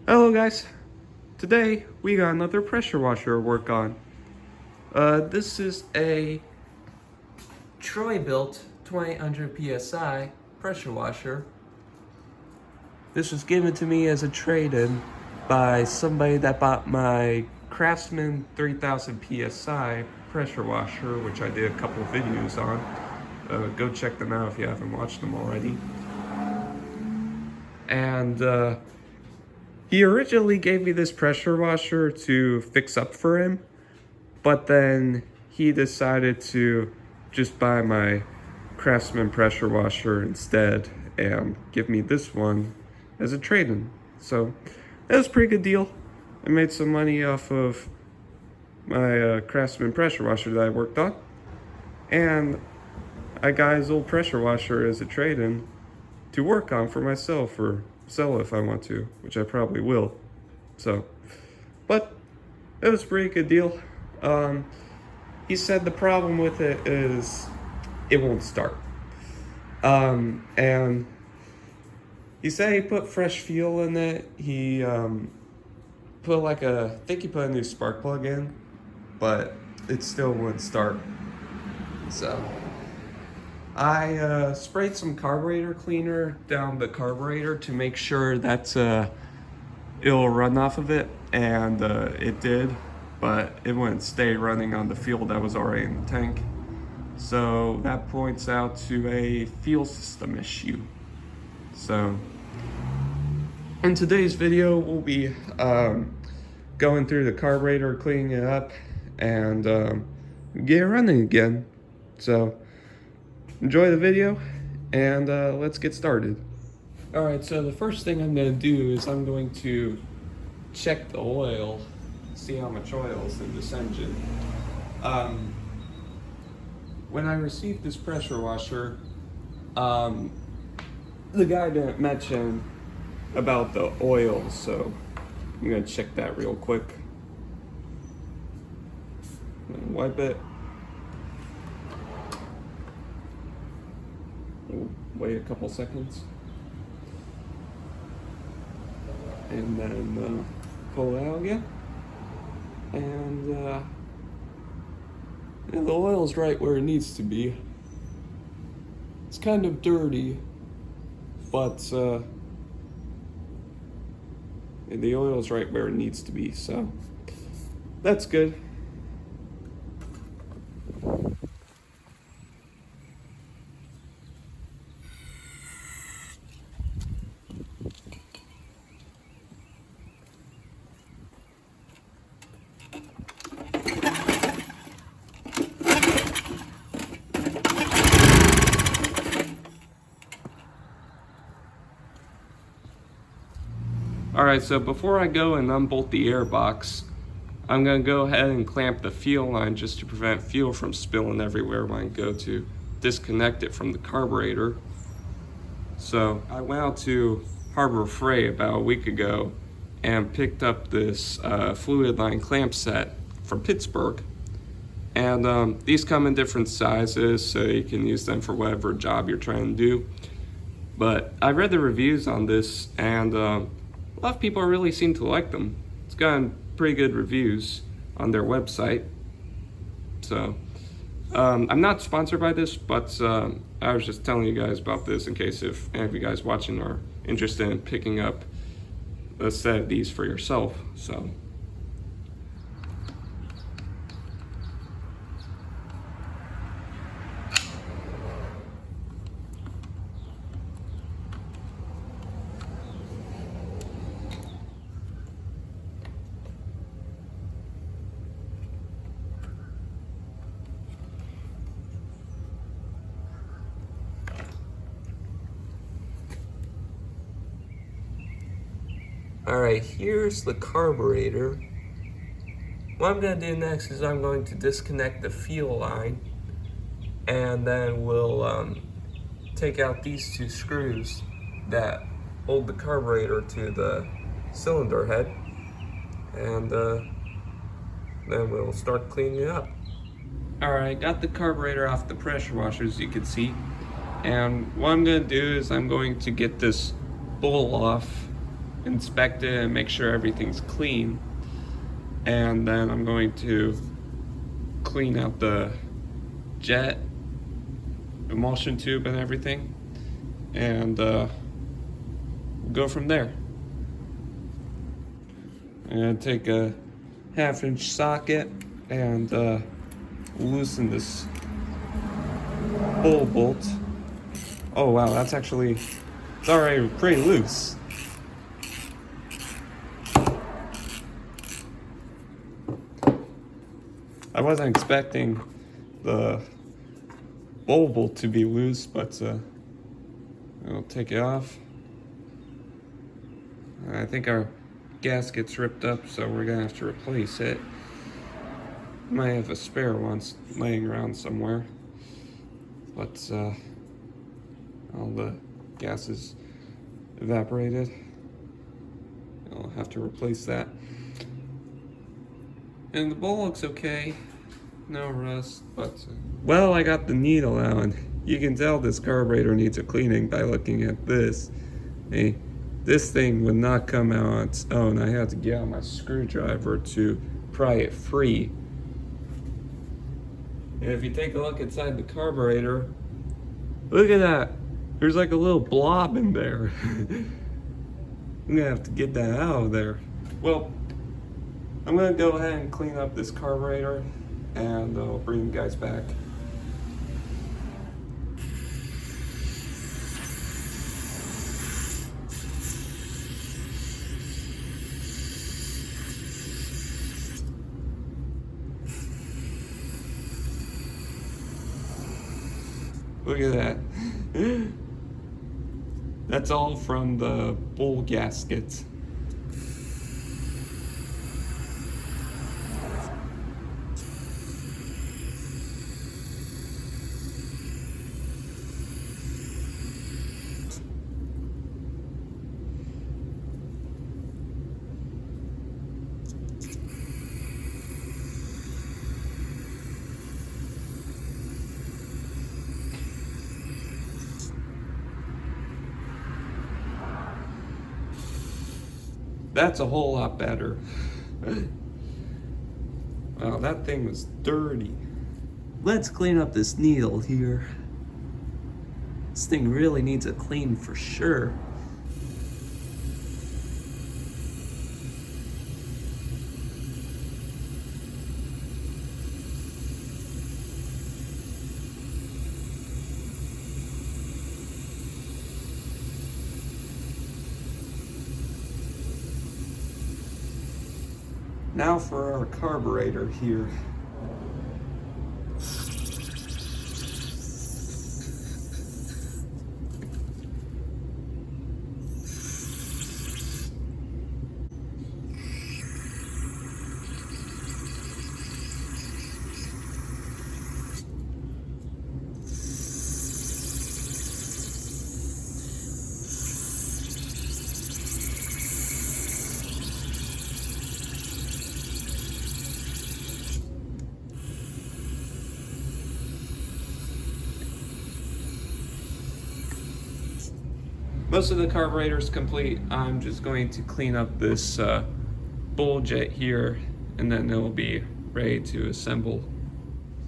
Hello guys, today we got another pressure washer to work on. This is a Troy-Bilt 2800 psi pressure washer. This was given to me as a trade-in by somebody that bought my Craftsman 3000 psi pressure washer, which I did a couple of videos on. Go check them out if you haven't watched them already. And he originally gave me this pressure washer to fix up for him, but then he decided to just buy my Craftsman pressure washer instead and give me this one as a trade-in. So that was a pretty good deal. I made some money off of my Craftsman pressure washer that I worked on, and I got his old pressure washer as a trade-in to work on for myself or sell if I want to, which I probably will. So, but it was a pretty good deal. He said the problem with it is it won't start. And he said he put fresh fuel in it. He put I think he put a new spark plug in, but it still wouldn't start. So I sprayed some carburetor cleaner down the carburetor to make sure that it'll run off of it, and it did, but it wouldn't stay running on the fuel that was already in the tank. So that points out to a fuel system issue. So in today's video, we'll be going through the carburetor, cleaning it up, and get it running again. So enjoy the video, and let's get started. Alright, so the first thing I'm going to do is I'm going to check the oil, see how much oil is in this engine. When I received this pressure washer, the guy didn't mention about the oil, so I'm going to check that real quick. I'm going to wipe it. We'll wait a couple seconds, and then pull it out again, and the oil's right where it needs to be. It's kind of dirty, but the oil's right where it needs to be, so that's good. Alright, so before I go and unbolt the air box, I'm going to go ahead and clamp the fuel line just to prevent fuel from spilling everywhere when I go to disconnect it from the carburetor. So I went out to Harbor Freight about a week ago and picked up this fluid line clamp set from Pittsburgh. And these come in different sizes, so you can use them for whatever job you're trying to do. But I read the reviews on this, and a lot of people really seem to like them. It's gotten pretty good reviews on their website. So I'm not sponsored by this, but I was just telling you guys about this in case if any of you guys watching are interested in picking up a set of these for yourself. So alright, here's the carburetor. What I'm going to do next is I'm going to disconnect the fuel line, and then we'll take out these two screws that hold the carburetor to the cylinder head, and then we'll start cleaning it up. Alright, got the carburetor off the pressure washer, as you can see, and what I'm going to do is I'm going to get this bowl off inspect it and make sure everything's clean. And then I'm going to clean out the jet emulsion tube and everything, and go from there. I'm gonna take a 1/2-inch socket and loosen this bull bolt. Oh wow, it's already pretty loose. I wasn't expecting the bowl bolt to be loose, but I'll take it off. I think our gasket's ripped up, so we're gonna have to replace it. Might have a spare one laying around somewhere, but all the gas is evaporated. I'll have to replace that. And the bowl looks okay, no rust, but well, I got the needle out, and you can tell this carburetor needs a cleaning by looking at this. Hey, this thing would not come out on its own. I had to get out my screwdriver to pry it free. And if you take a look inside the carburetor, look at that. There's like a little blob in there. I'm gonna have to get that out of there. Well, I'm gonna go ahead and clean up this carburetor, and I'll bring you guys back. Look at that. That's all from the bowl gasket. That's a whole lot better. Wow, that thing was dirty. Let's clean up this needle here. This thing really needs a clean for sure. Now for our carburetor here. Most of the carburetor is complete. I'm just going to clean up this bowl jet here, and then it'll be ready to assemble.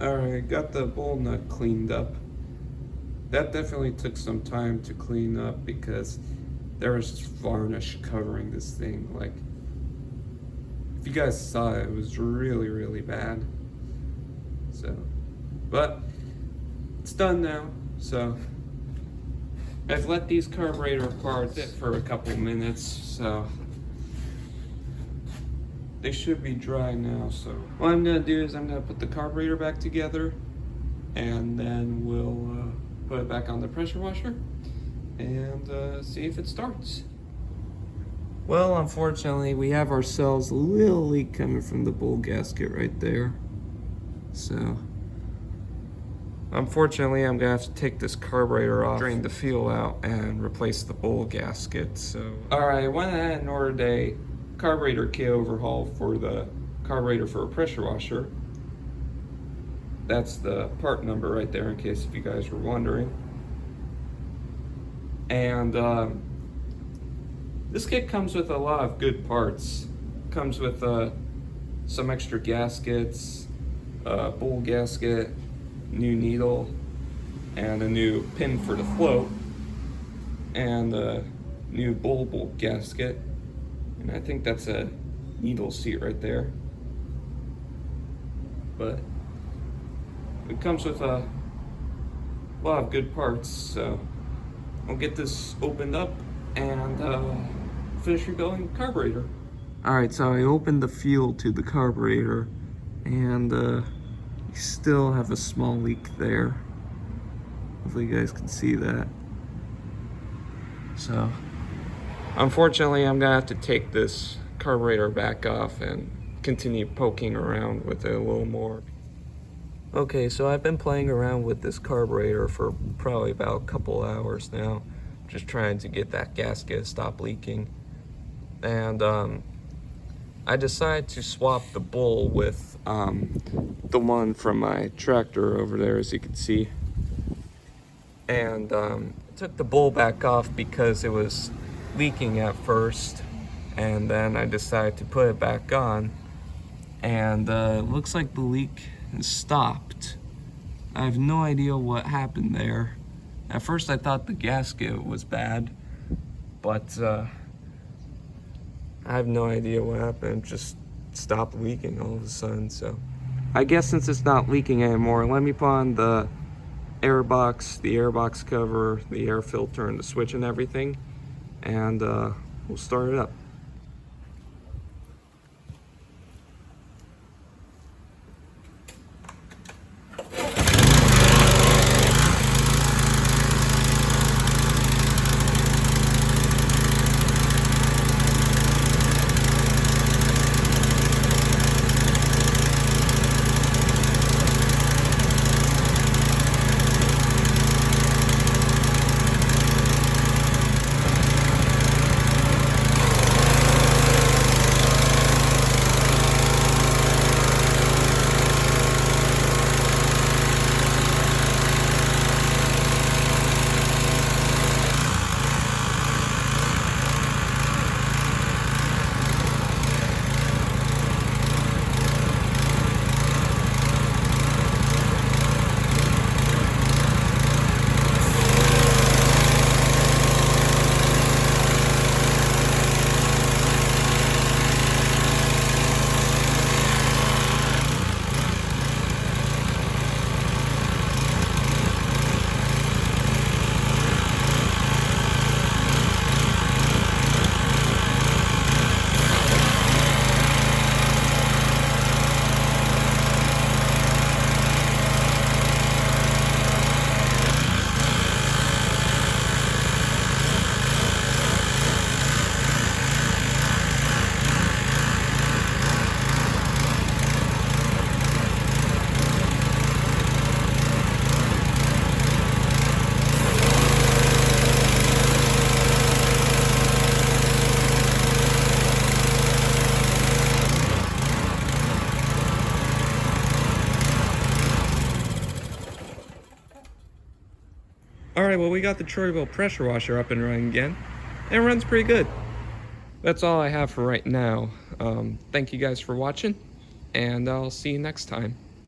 Alright, got the bowl nut cleaned up. That definitely took some time to clean up because there was just varnish covering this thing. Like, if you guys saw it, it was really, really bad. So, but it's done now, so. I've let these carburetor parts sit for a couple minutes, so they should be dry now. So what I'm gonna do is I'm gonna put the carburetor back together, and then we'll put it back on the pressure washer and see if it starts. Well, unfortunately, we have ourselves a little leak coming from the bowl gasket right there. So unfortunately, I'm gonna have to take this carburetor off, drain the fuel out, and replace the bowl gasket. So, all right, I went ahead and ordered a carburetor kit overhaul for the carburetor for a pressure washer. That's the part number right there, in case if you guys were wondering. And This kit comes with a lot of good parts. Comes with some extra gaskets, bowl gasket, new needle, and a new pin for the float, and a new bowl gasket. And I think that's a needle seat right there. But it comes with a lot of good parts, so I'll get this opened up and finish rebuilding the carburetor. Alright, so I opened the fuel to the carburetor, and you still have a small leak there. Hopefully you guys can see that. So, unfortunately, I'm gonna have to take this carburetor back off and continue poking around with it a little more. Okay, so I've been playing around with this carburetor for probably about a couple hours now, just trying to get that gasket to stop leaking. And I decided to swap the bowl with the one from my tractor over there, as you can see. And took the bowl back off because it was leaking at first, and then I decided to put it back on, and it looks like the leak has stopped. I have no idea what happened there. At first I thought the gasket was bad, but I have no idea what happened. It just stopped leaking all of a sudden. So I guess since it's not leaking anymore, let me put on the air box cover, the air filter, and the switch and everything, and we'll start it up. Alright, well, we got the Troy-Bilt pressure washer up and running again. And it runs pretty good. That's all I have for right now. Thank you guys for watching, and I'll see you next time.